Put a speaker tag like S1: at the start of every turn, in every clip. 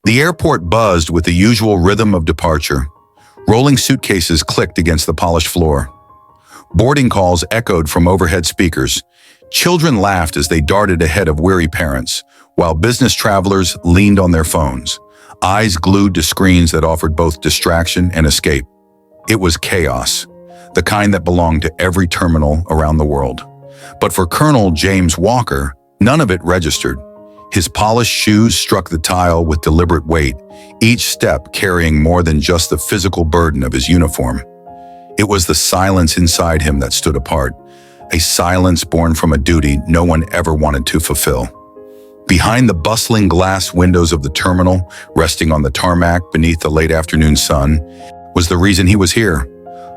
S1: The airport buzzed with the usual rhythm of departure. Rolling suitcases clicked against the polished floor. Boarding calls echoed from overhead speakers. Children laughed as they darted ahead of weary parents, while business travelers leaned on their phones, eyes glued to screens that offered both distraction and escape. It was chaos, the kind that belonged to every terminal around the world. But for Colonel James Walker, none of it registered. His polished shoes struck the tile with deliberate weight, each step carrying more than just the physical burden of his uniform. It was the silence inside him that stood apart, a silence born from a duty no one ever wanted to fulfill. Behind the bustling glass windows of the terminal, resting on the tarmac beneath the late afternoon sun, was the reason he was here.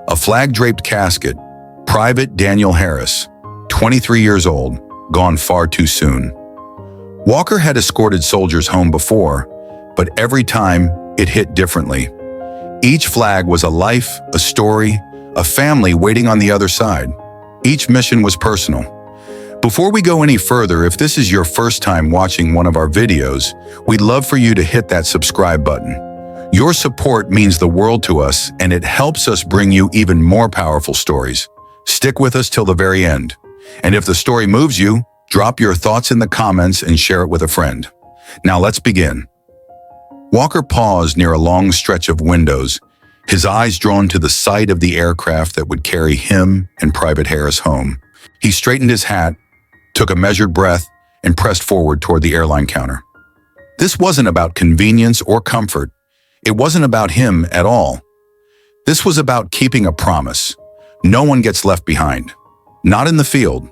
S1: A flag-draped casket, Private Daniel Harris, 23 years old, gone far too soon. Walker had escorted soldiers home before, but every time it hit differently. Each flag was a life, a story, a family waiting on the other side. Each mission was personal. Before we go any further, if this is your first time watching one of our videos, we'd love for you to hit that subscribe button. Your support means the world to us, and it helps us bring you even more powerful stories. Stick with us till the very end. And if the story moves you, drop your thoughts in the comments and share it with a friend. Now let's begin. Walker paused near a long stretch of windows, his eyes drawn to the sight of the aircraft that would carry him and Private Harris home. He straightened his hat, took a measured breath, and pressed forward toward the airline counter. This wasn't about convenience or comfort. It wasn't about him at all. This was about keeping a promise. No one gets left behind. Not in the field.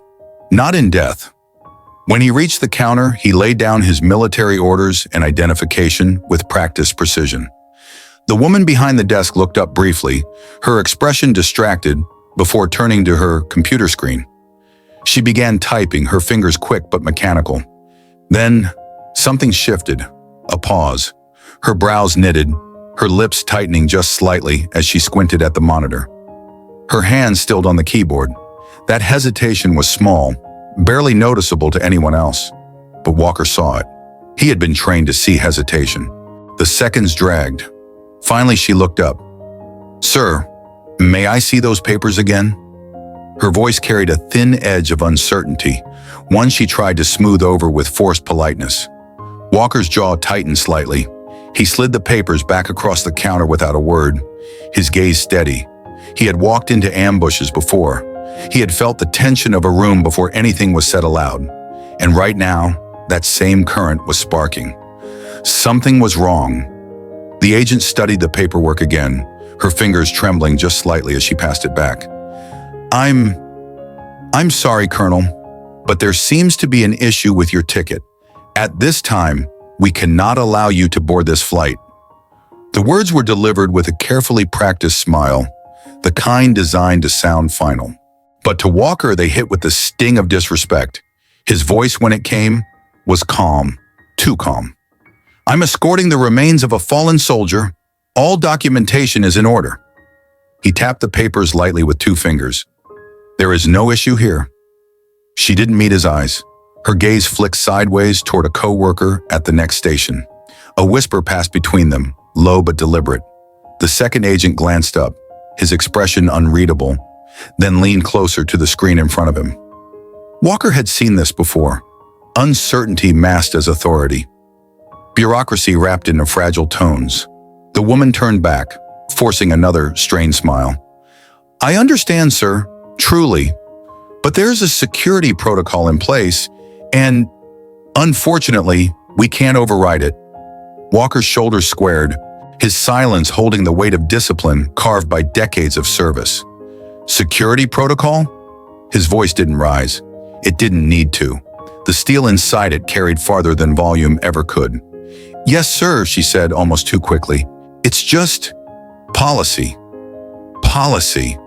S1: Not in death. When he reached the counter, he laid down his military orders and identification with practiced precision. The woman behind the desk looked up briefly, her expression distracted, before turning to her computer screen. She began typing, her fingers quick but mechanical. Then, something shifted. A pause. Her brows knitted, her lips tightening just slightly as she squinted at the monitor. Her hands stilled on the keyboard. That hesitation was small, barely noticeable to anyone else. But Walker saw it. He had been trained to see hesitation. The seconds dragged. Finally, she looked up. "Sir, may I see those papers again?" Her voice carried a thin edge of uncertainty, one she tried to smooth over with forced politeness. Walker's jaw tightened slightly. He slid the papers back across the counter without a word, his gaze steady. He had walked into ambushes before. He had felt the tension of a room before anything was said aloud. And right now, that same current was sparking. Something was wrong. The agent studied the paperwork again, her fingers trembling just slightly as she passed it back. I'm sorry, Colonel, but there seems to be an issue with your ticket. At this time, we cannot allow you to board this flight." The words were delivered with a carefully practiced smile, the kind designed to sound final. But to Walker, they hit with the sting of disrespect. His voice, when it came, was calm, too calm. "I'm escorting the remains of a fallen soldier. All documentation is in order." He tapped the papers lightly with 2 fingers. "There is no issue here." She didn't meet his eyes. Her gaze flicked sideways toward a co-worker at the next station. A whisper passed between them, low but deliberate. The second agent glanced up, his expression unreadable, then leaned closer to the screen in front of him. Walker had seen this before. Uncertainty masked as authority. Bureaucracy wrapped in fragile tones. The woman turned back, forcing another strained smile. "I understand, sir, truly, but there's a security protocol in place, and unfortunately, we can't override it." Walker's shoulders squared, his silence holding the weight of discipline carved by decades of service. "Security protocol?" His voice didn't rise. It didn't need to. The steel inside it carried farther than volume ever could. "Yes, sir," she said almost too quickly. "It's just policy." Policy.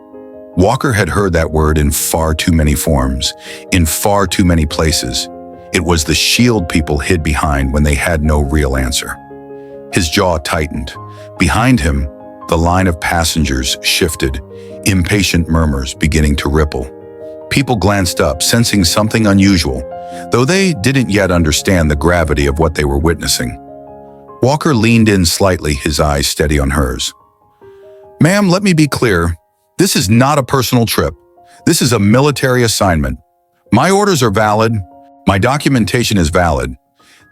S1: Walker had heard that word in far too many forms, in far too many places. It was the shield people hid behind when they had no real answer. His jaw tightened. Behind him, the line of passengers shifted, impatient murmurs beginning to ripple. People glanced up, sensing something unusual, though they didn't yet understand the gravity of what they were witnessing. Walker leaned in slightly, his eyes steady on hers. "Ma'am, let me be clear. This is not a personal trip. This is a military assignment. My orders are valid. My documentation is valid.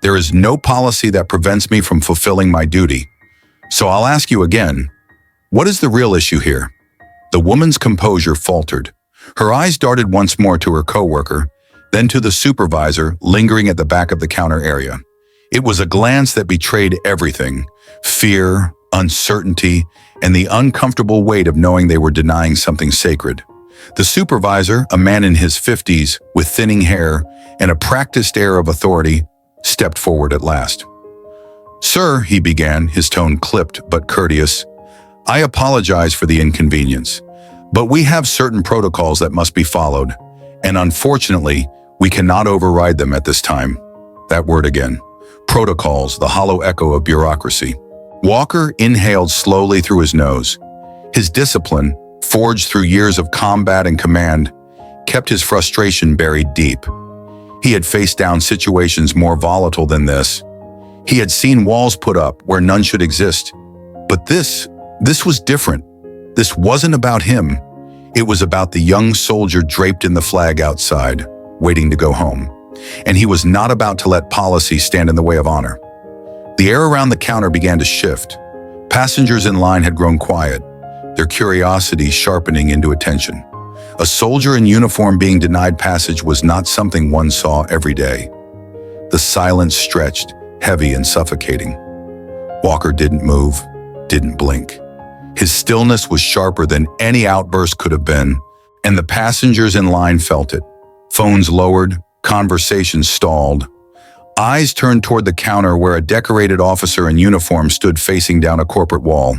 S1: There is no policy that prevents me from fulfilling my duty. So I'll ask you again, what is the real issue here?" The woman's composure faltered. Her eyes darted once more to her coworker, then to the supervisor lingering at the back of the counter area. It was a glance that betrayed everything: fear, uncertainty, and the uncomfortable weight of knowing they were denying something sacred. The supervisor, a man in his 50s with thinning hair and a practiced air of authority, stepped forward at last. "Sir," he began, his tone clipped but courteous, "I apologize for the inconvenience, but we have certain protocols that must be followed, and unfortunately, we cannot override them at this time." That word again. Protocols, the hollow echo of bureaucracy. Walker inhaled slowly through his nose. His discipline, forged through years of combat and command, kept his frustration buried deep. He had faced down situations more volatile than this. He had seen walls put up where none should exist. But this was different. This wasn't about him. It was about the young soldier draped in the flag outside, waiting to go home. And he was not about to let policy stand in the way of honor. The air around the counter began to shift. Passengers in line had grown quiet, their curiosity sharpening into attention. A soldier in uniform being denied passage was not something one saw every day. The silence stretched, heavy and suffocating. Walker didn't move, didn't blink. His stillness was sharper than any outburst could have been, and the passengers in line felt it. Phones lowered, conversations stalled. Eyes turned toward the counter where a decorated officer in uniform stood facing down a corporate wall.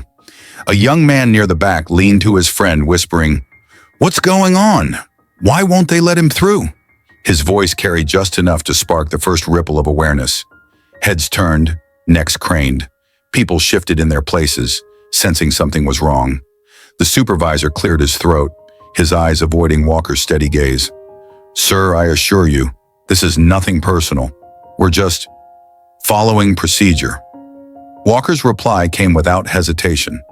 S1: A young man near the back leaned to his friend, whispering, "What's going on? Why won't they let him through?" His voice carried just enough to spark the first ripple of awareness. Heads turned, necks craned. People shifted in their places, sensing something was wrong. The supervisor cleared his throat, his eyes avoiding Walker's steady gaze. "Sir, I assure you, this is nothing personal. We're just following procedure." Walker's reply came without hesitation.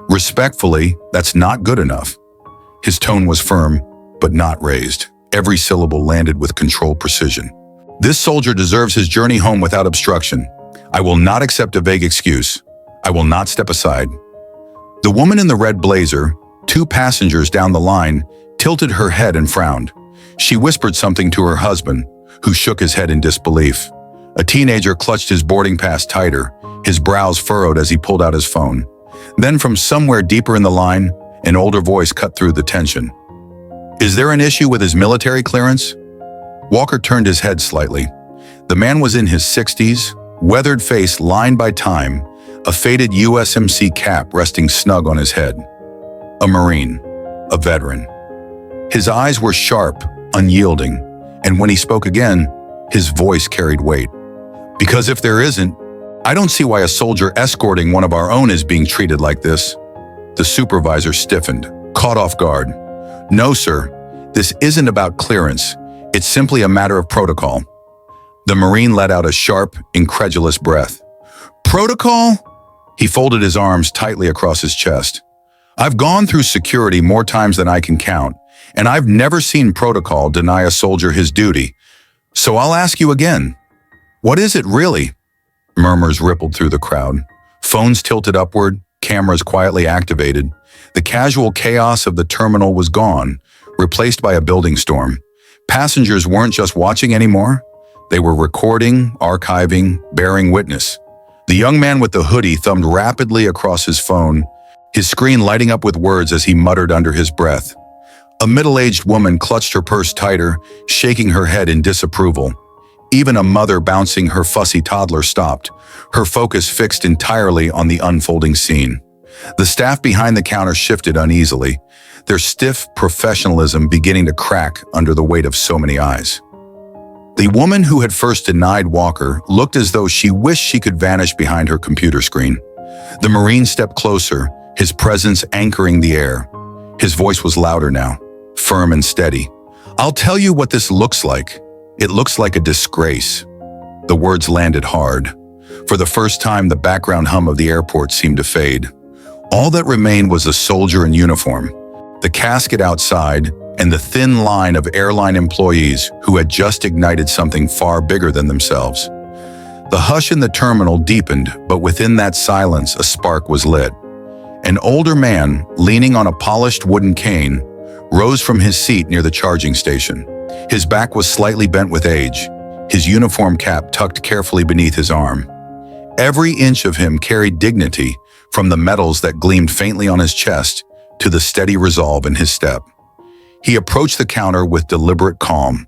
S1: "Respectfully, that's not good enough." His tone was firm, but not raised. Every syllable landed with controlled precision. "This soldier deserves his journey home without obstruction. I will not accept a vague excuse. I will not step aside." The woman in the red blazer, two passengers down the line, tilted her head and frowned. She whispered something to her husband, who shook his head in disbelief. A teenager clutched his boarding pass tighter, his brows furrowed as he pulled out his phone. Then from somewhere deeper in the line, an older voice cut through the tension. "Is there an issue with his military clearance?" Walker turned his head slightly. The man was in his 60s, weathered face lined by time, a faded USMC cap resting snug on his head. A Marine, a veteran. His eyes were sharp, unyielding, and when he spoke again, his voice carried weight. "Because if there isn't, I don't see why a soldier escorting one of our own is being treated like this." The supervisor stiffened, caught off guard. "No, sir, this isn't about clearance. It's simply a matter of protocol." The Marine let out a sharp, incredulous breath. "Protocol?" He folded his arms tightly across his chest. "I've gone through security more times than I can count, and I've never seen protocol deny a soldier his duty. So I'll ask you again. What is it really?" Murmurs rippled through the crowd. Phones tilted upward, cameras quietly activated. The casual chaos of the terminal was gone, replaced by a building storm. Passengers weren't just watching anymore. They were recording, archiving, bearing witness. The young man with the hoodie thumbed rapidly across his phone, his screen lighting up with words as he muttered under his breath. A middle-aged woman clutched her purse tighter, shaking her head in disapproval. Even a mother bouncing her fussy toddler stopped, her focus fixed entirely on the unfolding scene. The staff behind the counter shifted uneasily, their stiff professionalism beginning to crack under the weight of so many eyes. The woman who had first denied Walker looked as though she wished she could vanish behind her computer screen. The Marine stepped closer, his presence anchoring the air. His voice was louder now, firm and steady. "I'll tell you what this looks like. It looks like a disgrace." The words landed hard. For the first time, the background hum of the airport seemed to fade. All that remained was a soldier in uniform, the casket outside, and the thin line of airline employees who had just ignited something far bigger than themselves. The hush in the terminal deepened, but within that silence, a spark was lit. An older man, leaning on a polished wooden cane, rose from his seat near the charging station. His back was slightly bent with age, his uniform cap tucked carefully beneath his arm. Every inch of him carried dignity, from the medals that gleamed faintly on his chest to the steady resolve in his step. He approached the counter with deliberate calm,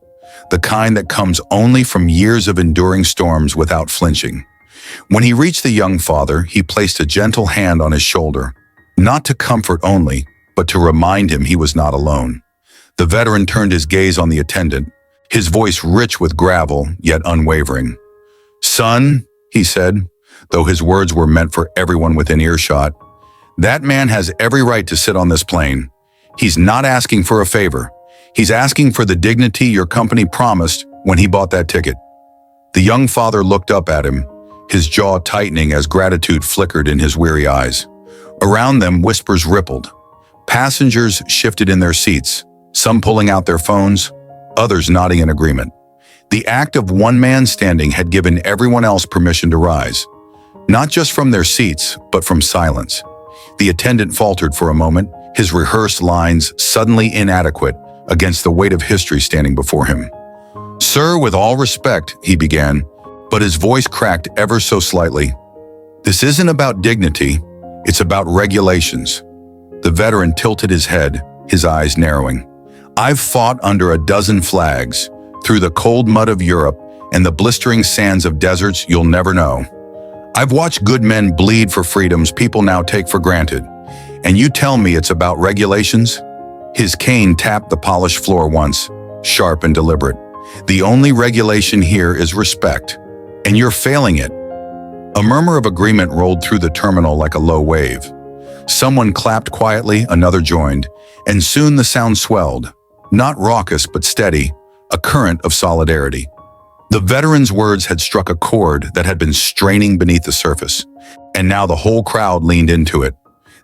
S1: the kind that comes only from years of enduring storms without flinching. When he reached the young father, he placed a gentle hand on his shoulder, not to comfort only, but to remind him he was not alone. The veteran turned his gaze on the attendant, his voice rich with gravel, yet unwavering. "Son," he said, though his words were meant for everyone within earshot, "that man has every right to sit on this plane. He's not asking for a favor. He's asking for the dignity your company promised when he bought that ticket." The young father looked up at him, his jaw tightening as gratitude flickered in his weary eyes. Around them, whispers rippled. Passengers shifted in their seats, some pulling out their phones, others nodding in agreement. The act of one man standing had given everyone else permission to rise, not just from their seats, but from silence. The attendant faltered for a moment, his rehearsed lines suddenly inadequate against the weight of history standing before him. "Sir, with all respect," he began, but his voice cracked ever so slightly. "This isn't about dignity, it's about regulations." The veteran tilted his head, his eyes narrowing. "I've fought under a dozen flags, through the cold mud of Europe and the blistering sands of deserts you'll never know. I've watched good men bleed for freedoms people now take for granted. And you tell me it's about regulations?" His cane tapped the polished floor once, sharp and deliberate. "The only regulation here is respect, and you're failing it." A murmur of agreement rolled through the terminal like a low wave. Someone clapped quietly, another joined, and soon the sound swelled, not raucous but steady, a current of solidarity. The veteran's words had struck a chord that had been straining beneath the surface, and now the whole crowd leaned into it.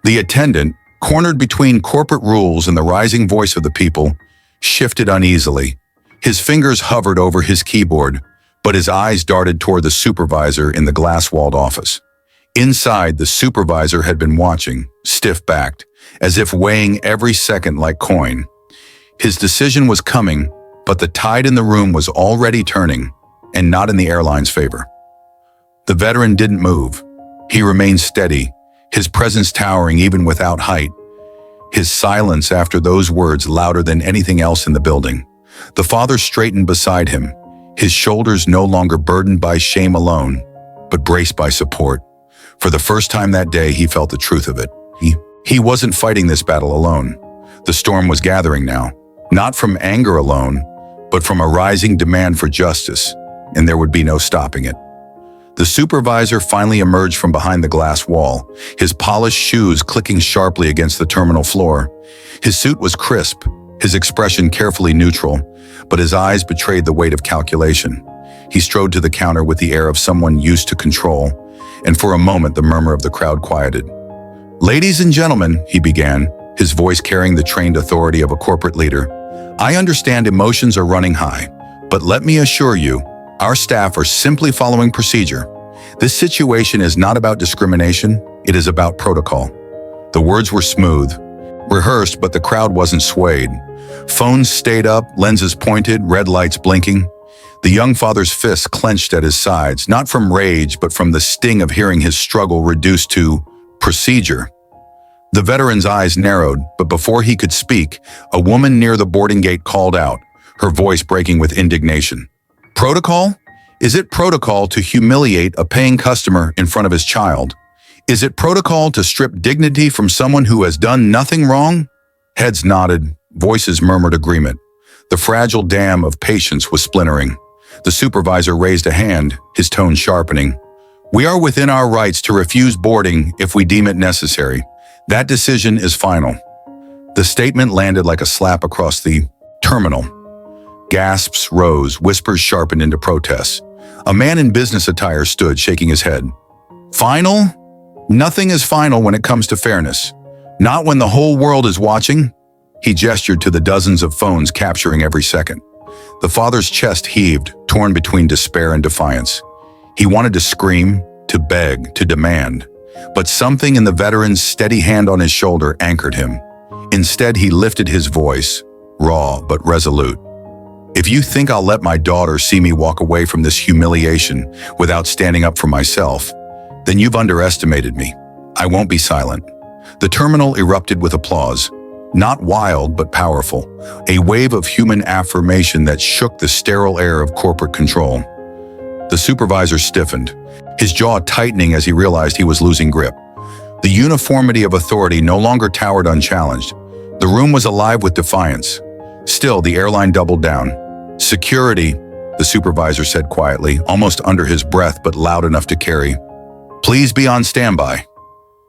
S1: The attendant, cornered between corporate rules and the rising voice of the people, shifted uneasily. His fingers hovered over his keyboard, but his eyes darted toward the supervisor in the glass-walled office. Inside, the supervisor had been watching, stiff-backed, as if weighing every second like coin. His decision was coming, but the tide in the room was already turning, and not in the airline's favor. The veteran didn't move. He remained steady, his presence towering even without height. His silence after those words louder than anything else in the building. The father straightened beside him, his shoulders no longer burdened by shame alone, but braced by support. For the first time that day, he felt the truth of it. He wasn't fighting this battle alone. The storm was gathering now, not from anger alone, but from a rising demand for justice, and there would be no stopping it. The supervisor finally emerged from behind the glass wall, his polished shoes clicking sharply against the terminal floor. His suit was crisp, his expression carefully neutral, but his eyes betrayed the weight of calculation. He strode to the counter with the air of someone used to control, and for a moment the murmur of the crowd quieted. "Ladies and gentlemen," he began, his voice carrying the trained authority of a corporate leader, "I understand emotions are running high, but let me assure you, our staff are simply following procedure. This situation is not about discrimination, it is about protocol." The words were smooth, rehearsed, but the crowd wasn't swayed. Phones stayed up, lenses pointed, red lights blinking. The young father's fists clenched at his sides, not from rage, but from the sting of hearing his struggle reduced to procedure. The veteran's eyes narrowed, but before he could speak, a woman near the boarding gate called out, her voice breaking with indignation. "Protocol? Is it protocol to humiliate a paying customer in front of his child? Is it protocol to strip dignity from someone who has done nothing wrong?" Heads nodded, voices murmured agreement. The fragile dam of patience was splintering. The supervisor raised a hand, his tone sharpening. "We are within our rights to refuse boarding if we deem it necessary. That decision is final." The statement landed like a slap across the terminal. Gasps rose, whispers sharpened into protests. A man in business attire stood, shaking his head. Final? Nothing is final when it comes to fairness. Not when the whole world is watching. He gestured to the dozens of phones capturing every second. The father's chest heaved, torn between despair and defiance. He wanted to scream, to beg, to demand. But something in the veteran's steady hand on his shoulder anchored him. Instead, he lifted his voice, raw but resolute. If you think I'll let my daughter see me walk away from this humiliation without standing up for myself, then you've underestimated me. I won't be silent. The terminal erupted with applause. Not wild, but powerful. A wave of human affirmation that shook the sterile air of corporate control. The supervisor stiffened, his jaw tightening as he realized he was losing grip. The uniformity of authority no longer towered unchallenged. The room was alive with defiance. Still, the airline doubled down. "Security," the supervisor said quietly, almost under his breath but loud enough to carry. "Please be on standby."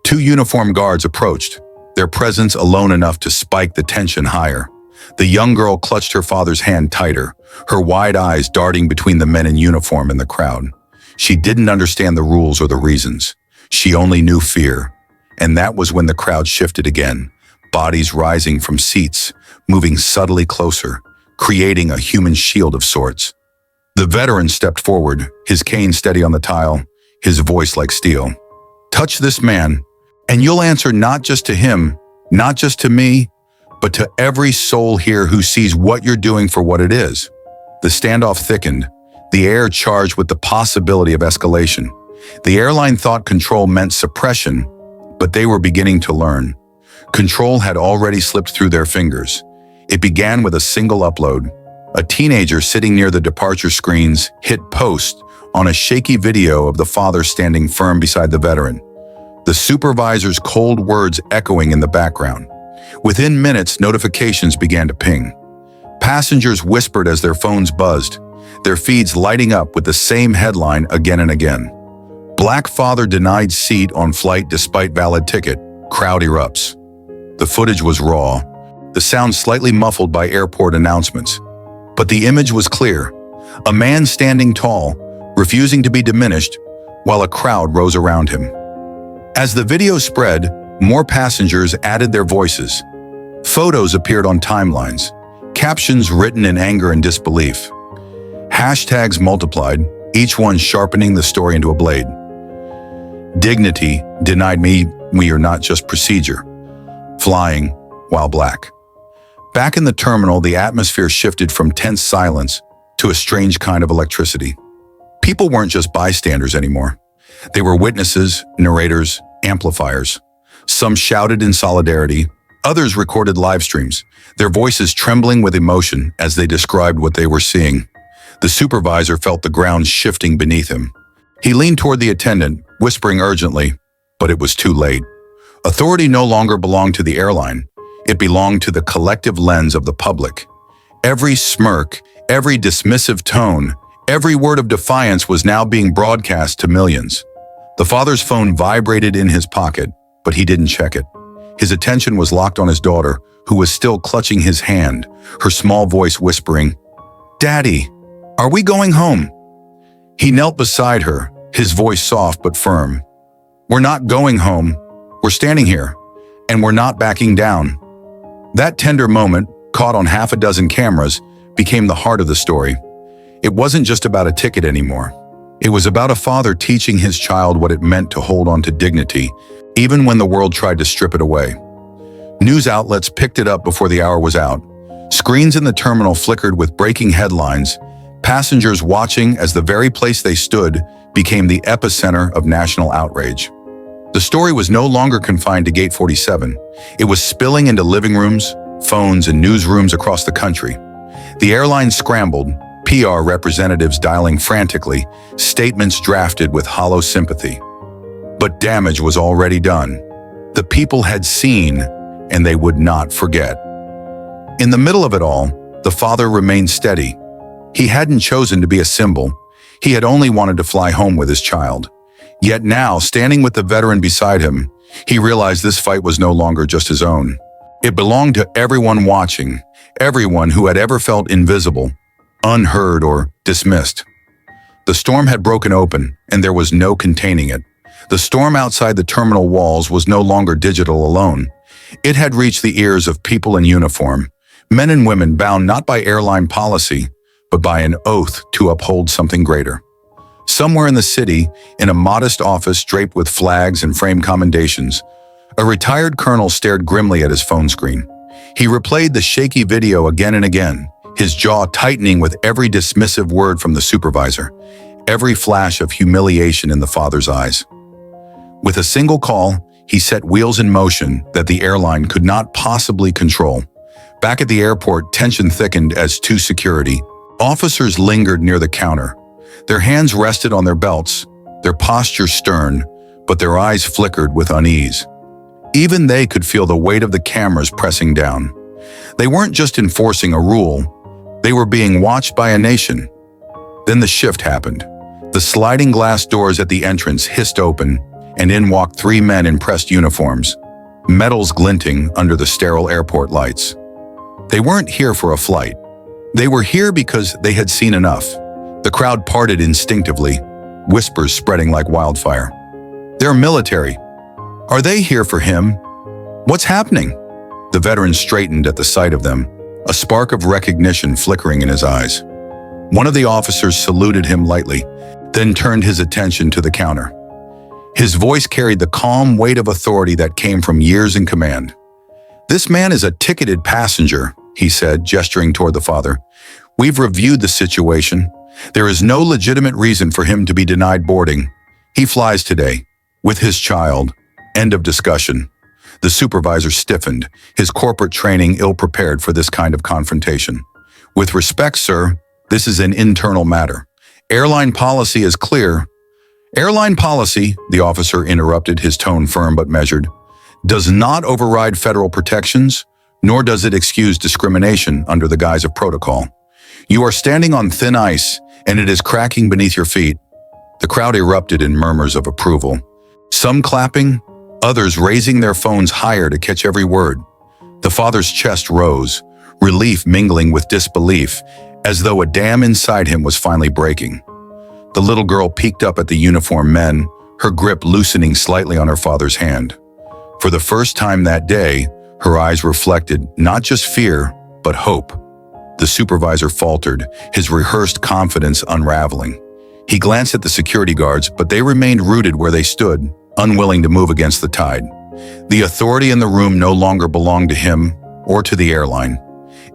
S1: Two uniformed guards approached, their presence alone enough to spike the tension higher. The young girl clutched her father's hand tighter, her wide eyes darting between the men in uniform and the crowd. She didn't understand the rules or the reasons. She only knew fear. And that was when the crowd shifted again, bodies rising from seats, moving subtly closer, creating a human shield of sorts. The veteran stepped forward, his cane steady on the tile, his voice like steel. "Touch this man, and you'll answer not just to him, not just to me, but to every soul here who sees what you're doing for what it is." The standoff thickened, the air charged with the possibility of escalation. The airline thought control meant suppression, but they were beginning to learn. Control had already slipped through their fingers. It began with a single upload. A teenager sitting near the departure screens hit post on a shaky video of the father standing firm beside the veteran. The supervisor's cold words echoing in the background. Within minutes, notifications began to ping. Passengers whispered as their phones buzzed, their feeds lighting up with the same headline again and again. "Black father denied seat on flight despite valid ticket. Crowd erupts." The footage was raw, the sound slightly muffled by airport announcements. But the image was clear. A man standing tall, refusing to be diminished, while a crowd rose around him. As the video spread, more passengers added their voices. Photos appeared on timelines, captions written in anger and disbelief. Hashtags multiplied, each one sharpening the story into a blade. "Dignity denied me, we are not just procedure." Flying while black. Back in the terminal, the atmosphere shifted from tense silence to a strange kind of electricity. People weren't just bystanders anymore. They were witnesses, narrators, amplifiers. Some shouted in solidarity, others recorded live streams, their voices trembling with emotion as they described what they were seeing. The supervisor felt the ground shifting beneath him. He leaned toward the attendant, whispering urgently, but it was too late. Authority no longer belonged to the airline. It belonged to the collective lens of the public. Every smirk, every dismissive tone, every word of defiance was now being broadcast to millions. The father's phone vibrated in his pocket, but he didn't check it. His attention was locked on his daughter, who was still clutching his hand, her small voice whispering, "Daddy, are we going home?" He knelt beside her, his voice soft but firm. "We're not going home. We're standing here, and we're not backing down." That tender moment, caught on half a dozen cameras, became the heart of the story. It wasn't just about a ticket anymore. It was about a father teaching his child what it meant to hold on to dignity, even when the world tried to strip it away. News outlets picked it up before the hour was out. Screens in the terminal flickered with breaking headlines, passengers watching as the very place they stood became the epicenter of national outrage. The story was no longer confined to Gate 47. It was spilling into living rooms, phones, and newsrooms across the country. The airline scrambled, PR representatives dialing frantically, statements drafted with hollow sympathy. But damage was already done. The people had seen, and they would not forget. In the middle of it all, the father remained steady. He hadn't chosen to be a symbol. He had only wanted to fly home with his child. Yet now, standing with the veteran beside him, he realized this fight was no longer just his own. It belonged to everyone watching, everyone who had ever felt invisible, unheard, or dismissed. The storm had broken open, and there was no containing it. The storm outside the terminal walls was no longer digital alone. It had reached the ears of people in uniform, men and women bound not by airline policy, but by an oath to uphold something greater. Somewhere in the city, in a modest office draped with flags and framed commendations, a retired colonel stared grimly at his phone screen. He replayed the shaky video again and again, his jaw tightening with every dismissive word from the supervisor, every flash of humiliation in the father's eyes. With a single call, he set wheels in motion that the airline could not possibly control. Back at the airport, tension thickened as two security officers lingered near the counter. Their hands rested on their belts, their posture stern, but their eyes flickered with unease. Even they could feel the weight of the cameras pressing down. They weren't just enforcing a rule, they were being watched by a nation. Then the shift happened. The sliding glass doors at the entrance hissed open, and in walked three men in pressed uniforms, metals glinting under the sterile airport lights. They weren't here for a flight. They were here because they had seen enough. The crowd parted instinctively, whispers spreading like wildfire. They're military. Are they here for him? What's happening? The veteran straightened at the sight of them, a spark of recognition flickering in his eyes. One of the officers saluted him lightly, then turned his attention to the counter. His voice carried the calm weight of authority that came from years in command. "This man is a ticketed passenger," he said, gesturing toward the father. "We've reviewed the situation. There is no legitimate reason for him to be denied boarding. He flies today, with his child. End of discussion." The supervisor stiffened, his corporate training ill-prepared for this kind of confrontation. "With respect, sir, this is an internal matter. Airline policy is clear." "Airline policy," the officer interrupted, his tone firm but measured, "does not override federal protections, nor does it excuse discrimination under the guise of protocol. You are standing on thin ice, and it is cracking beneath your feet." The crowd erupted in murmurs of approval, some clapping, others raising their phones higher to catch every word. The father's chest rose, relief mingling with disbelief, as though a dam inside him was finally breaking. The little girl peeked up at the uniformed men, her grip loosening slightly on her father's hand. For the first time that day, her eyes reflected not just fear, but hope. The supervisor faltered, his rehearsed confidence unraveling. He glanced at the security guards, but they remained rooted where they stood, unwilling to move against the tide. The authority in the room no longer belonged to him or to the airline.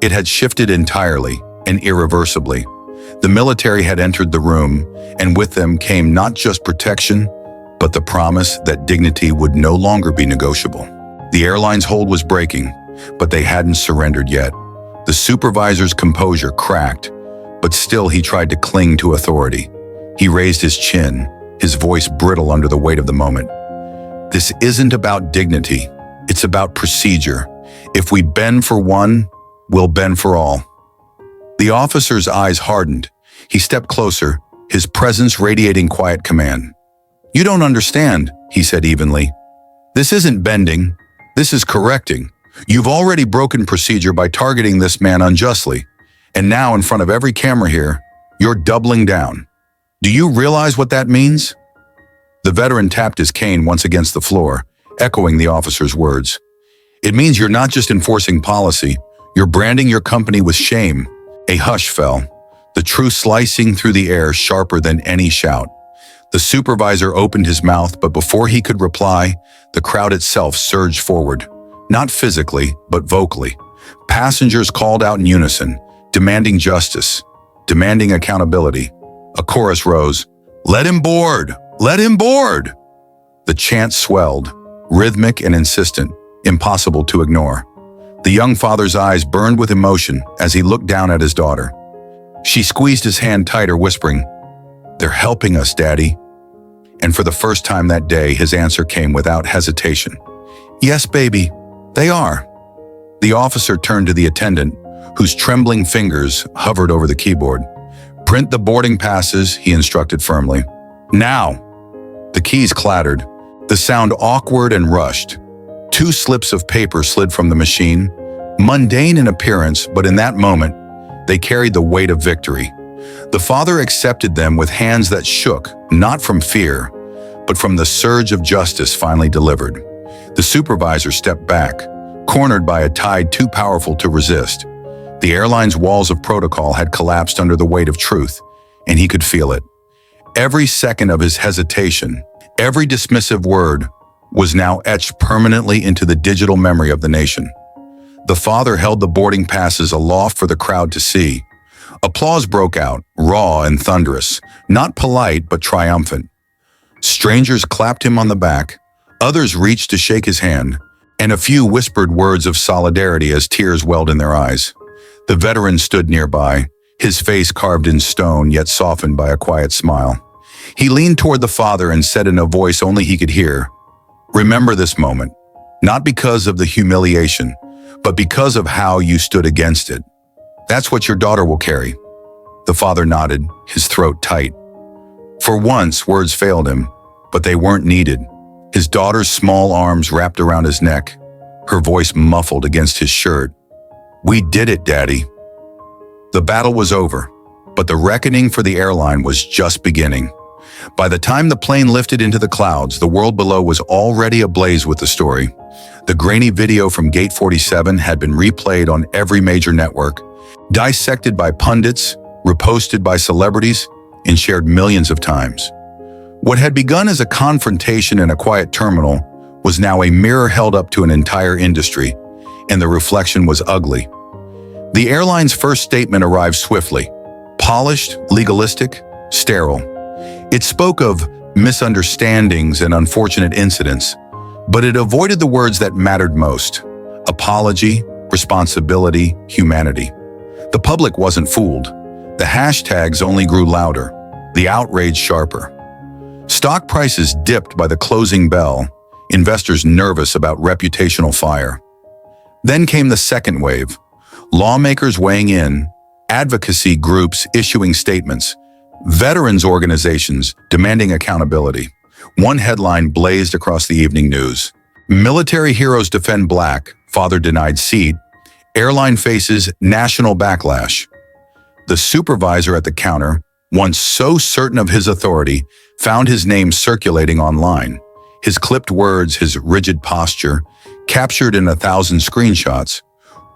S1: It had shifted entirely and irreversibly. The military had entered the room, and with them came not just protection, but the promise that dignity would no longer be negotiable. The airline's hold was breaking, but they hadn't surrendered yet. The supervisor's composure cracked, but still he tried to cling to authority. He raised his chin, his voice brittle under the weight of the moment. "This isn't about dignity, it's about procedure. If we bend for one, we'll bend for all." The officer's eyes hardened. He stepped closer, his presence radiating quiet command. "You don't understand," he said evenly. "This isn't bending, this is correcting. You've already broken procedure by targeting this man unjustly, and now in front of every camera here, you're doubling down. Do you realize what that means?" The veteran tapped his cane once against the floor, echoing the officer's words. "It means you're not just enforcing policy, you're branding your company with shame." A hush fell, the truth slicing through the air sharper than any shout. The supervisor opened his mouth, but before he could reply, the crowd itself surged forward, not physically, but vocally. Passengers called out in unison, demanding justice, demanding accountability. A chorus rose, "Let him board! Let him board!" The chant swelled, rhythmic and insistent, impossible to ignore. The young father's eyes burned with emotion as he looked down at his daughter. She squeezed his hand tighter, whispering, "They're helping us, Daddy." And for the first time that day, his answer came without hesitation. "Yes, baby, they are." The officer turned to the attendant, whose trembling fingers hovered over the keyboard. "Print the boarding passes," he instructed firmly. "Now!" The keys clattered, the sound awkward and rushed. 2 slips of paper slid from the machine, mundane in appearance, but in that moment, they carried the weight of victory. The father accepted them with hands that shook, not from fear, but from the surge of justice finally delivered. The supervisor stepped back, cornered by a tide too powerful to resist. The airline's walls of protocol had collapsed under the weight of truth, and he could feel it. Every second of his hesitation, every dismissive word, was now etched permanently into the digital memory of the nation. The father held the boarding passes aloft for the crowd to see. Applause broke out, raw and thunderous, not polite but triumphant. Strangers clapped him on the back, others reached to shake his hand, and a few whispered words of solidarity as tears welled in their eyes. The veteran stood nearby, his face carved in stone yet softened by a quiet smile. He leaned toward the father and said in a voice only he could hear, "Remember this moment, not because of the humiliation, but because of how you stood against it. That's what your daughter will carry." The father nodded, his throat tight. For once, words failed him, but they weren't needed. His daughter's small arms wrapped around his neck, her voice muffled against his shirt. "We did it, Daddy." The battle was over, but the reckoning for the airline was just beginning. By the time the plane lifted into the clouds, the world below was already ablaze with the story. The grainy video from Gate 47 had been replayed on every major network, dissected by pundits, reposted by celebrities, and shared millions of times. What had begun as a confrontation in a quiet terminal was now a mirror held up to an entire industry, and the reflection was ugly. The airline's first statement arrived swiftly, polished, legalistic, sterile. It spoke of misunderstandings and unfortunate incidents, but it avoided the words that mattered most: apology, responsibility, humanity. The public wasn't fooled. The hashtags only grew louder, the outrage sharper. Stock prices dipped by the closing bell, investors nervous about reputational fire. Then came the second wave, lawmakers weighing in, advocacy groups issuing statements, veterans organizations demanding accountability. One headline blazed across the evening news: "Military heroes defend Black, father denied seat. Airline faces national backlash." The supervisor at the counter, once so certain of his authority, found his name circulating online. His clipped words, his rigid posture, captured in 1,000 screenshots,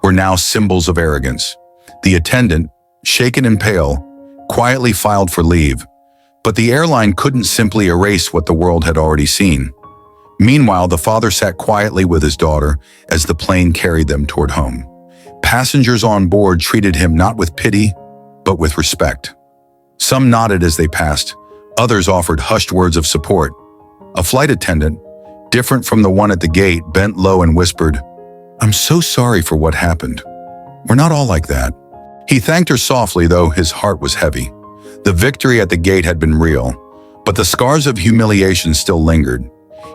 S1: were now symbols of arrogance. The attendant, shaken and pale, quietly filed for leave, but the airline couldn't simply erase what the world had already seen. Meanwhile, the father sat quietly with his daughter as the plane carried them toward home. Passengers on board treated him not with pity, but with respect. Some nodded as they passed, others offered hushed words of support. A flight attendant, different from the one at the gate, bent low and whispered, "I'm so sorry for what happened. We're not all like that." He thanked her softly, though his heart was heavy. The victory at the gate had been real, but the scars of humiliation still lingered.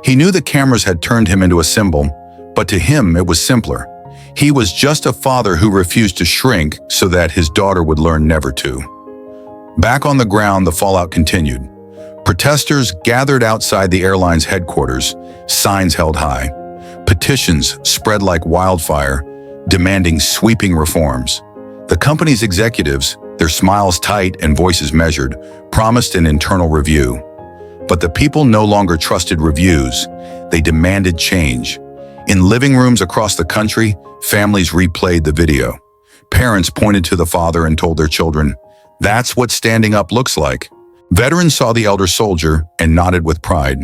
S1: He knew the cameras had turned him into a symbol, but to him it was simpler. He was just a father who refused to shrink so that his daughter would learn never to. Back on the ground, the fallout continued. Protesters gathered outside the airline's headquarters, signs held high. Petitions spread like wildfire, demanding sweeping reforms. The company's executives, their smiles tight and voices measured, promised an internal review. But the people no longer trusted reviews. They demanded change. In living rooms across the country, families replayed the video. Parents pointed to the father and told their children, "That's what standing up looks like." Veterans saw the elder soldier and nodded with pride.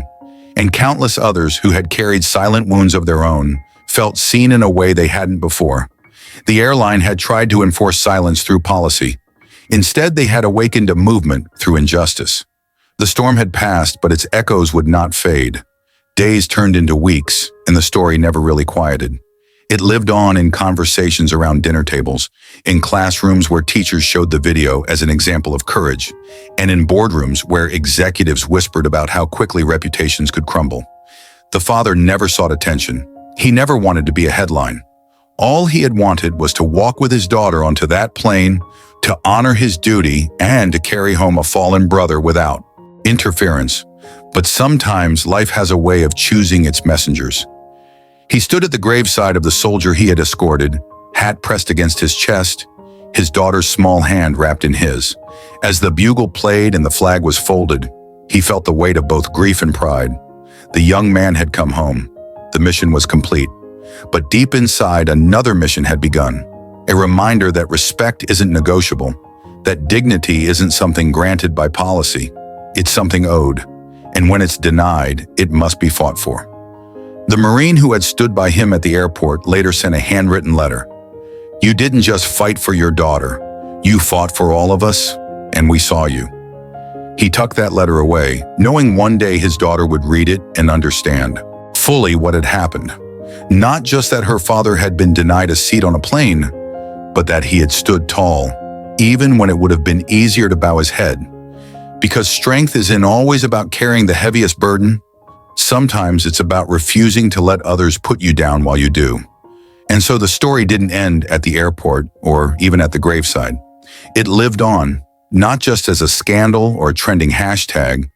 S1: And countless others who had carried silent wounds of their own felt seen in a way they hadn't before. The airline had tried to enforce silence through policy. Instead, they had awakened a movement through injustice. The storm had passed, but its echoes would not fade. Days turned into weeks, and the story never really quieted. It lived on in conversations around dinner tables, in classrooms where teachers showed the video as an example of courage, and in boardrooms where executives whispered about how quickly reputations could crumble. The father never sought attention. He never wanted to be a headline. All he had wanted was to walk with his daughter onto that plane, to honor his duty, and to carry home a fallen brother without interference. But sometimes life has a way of choosing its messengers. He stood at the graveside of the soldier he had escorted, hat pressed against his chest, his daughter's small hand wrapped in his. As the bugle played and the flag was folded, he felt the weight of both grief and pride. The young man had come home. The mission was complete. But deep inside, another mission had begun. A reminder that respect isn't negotiable, that dignity isn't something granted by policy. It's something owed, and when it's denied, it must be fought for. The Marine who had stood by him at the airport later sent a handwritten letter. "You didn't just fight for your daughter. You fought for all of us, and we saw you." He tucked that letter away, knowing one day his daughter would read it and understand fully what had happened. Not just that her father had been denied a seat on a plane, but that he had stood tall, even when it would have been easier to bow his head. Because strength isn't always about carrying the heaviest burden. Sometimes it's about refusing to let others put you down while you do. And so the story didn't end at the airport or even at the graveside. It lived on, not just as a scandal or a trending hashtag,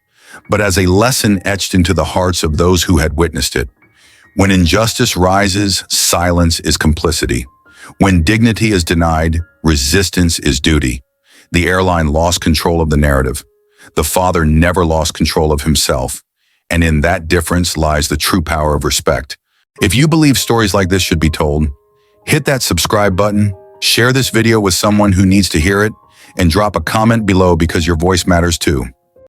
S1: but as a lesson etched into the hearts of those who had witnessed it. When injustice rises, silence is complicity. When dignity is denied, resistance is duty. The airline lost control of the narrative. The father never lost control of himself. And in that difference lies the true power of respect. If you believe stories like this should be told, hit that subscribe button, share this video with someone who needs to hear it, and drop a comment below because your voice matters too.